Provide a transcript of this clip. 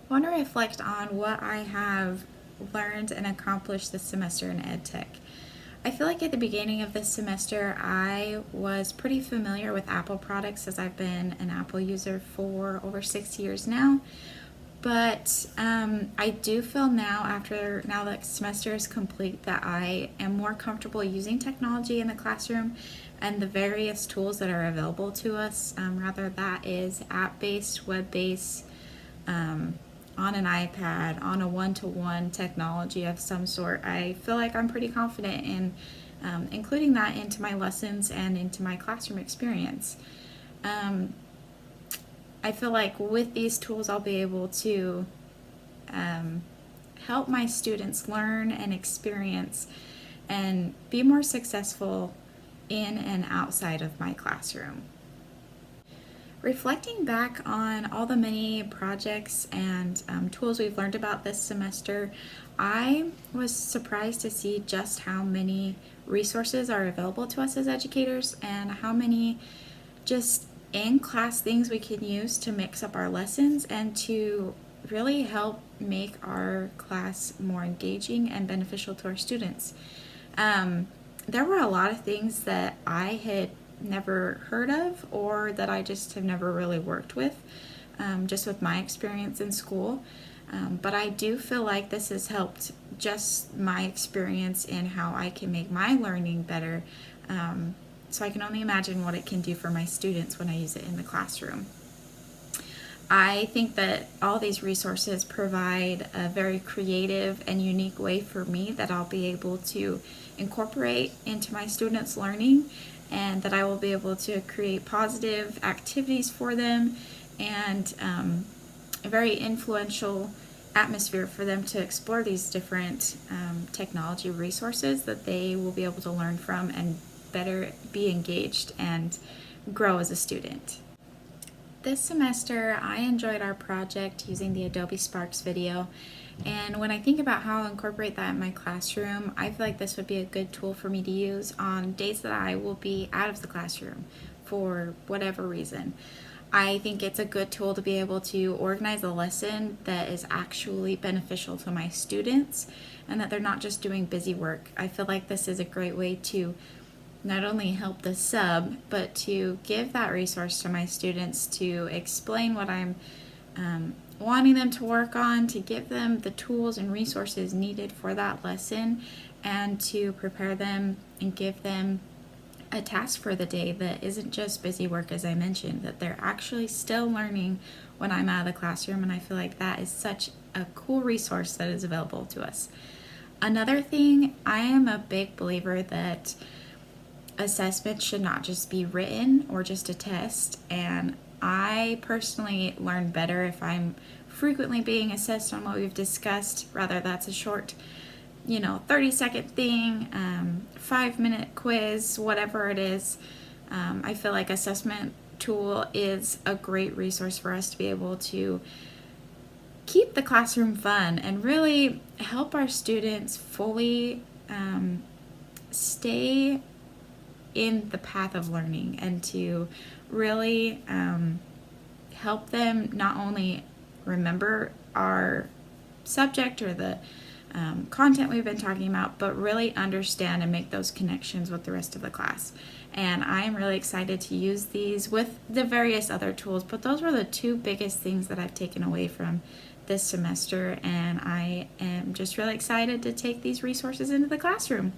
I want to reflect on what I have learned and accomplished this semester in EdTech. I feel like at the beginning of this semester, I was pretty familiar with Apple products as I've been an Apple user for over 6 years now. But I do feel now that semester is complete, that I am more comfortable using technology in the classroom and the various tools that are available to us, rather that is app-based, web-based, on an iPad, on a one-to-one technology of some sort. I feel like I'm pretty confident in including that into my lessons and into my classroom experience. Um, I feel like with these tools, I'll be able to um, help my students learn and experience and be more successful in and outside of my classroom. Reflecting back on all the many projects and tools we've learned about this semester, I was surprised to see just how many resources are available to us as educators and how many just in-class things we can use to mix up our lessons and to really help make our class more engaging and beneficial to our students. Um, there were a lot of things that I had never heard of or that I just have never really worked with, just with my experience in school. But I do feel like this has helped just my experience in how I can make my learning better. So I can only imagine what it can do for my students when I use it in the classroom. I think that all these resources provide a very creative and unique way for me that I'll be able to incorporate into my students' learning, and that I will be able to create positive activities for them and a very influential atmosphere for them to explore these different technology resources that they will be able to learn from and better be engaged and grow as a student. This semester, I enjoyed our project using the Adobe Sparks video, and when I think about how I'll incorporate that in my classroom, I feel like this would be a good tool for me to use on days that I will be out of the classroom for whatever reason. I think it's a good tool to be able to organize a lesson that is actually beneficial to my students and that they're not just doing busy work. I feel like this is a great way to not only help the sub, but to give that resource to my students to explain what I'm wanting them to work on, to give them the tools and resources needed for that lesson, and to prepare them and give them a task for the day that isn't just busy work, as I mentioned, that they're actually still learning when I'm out of the classroom. And I feel like that is such a cool resource that is available to us. Another thing, I am a big believer that assessment should not just be written or just a test, and I personally learn better if I'm frequently being assessed on what we've discussed, rather that's a short 30-second thing, 5-minute quiz, whatever it is. I feel like assessment tool is a great resource for us to be able to keep the classroom fun and really help our students fully stay in the path of learning, and to really help them not only remember our subject or the content we've been talking about, but really understand and make those connections with the rest of the class. And I'm really excited to use these with the various other tools, but those were the two biggest things that I've taken away from this semester, and I am just really excited to take these resources into the classroom.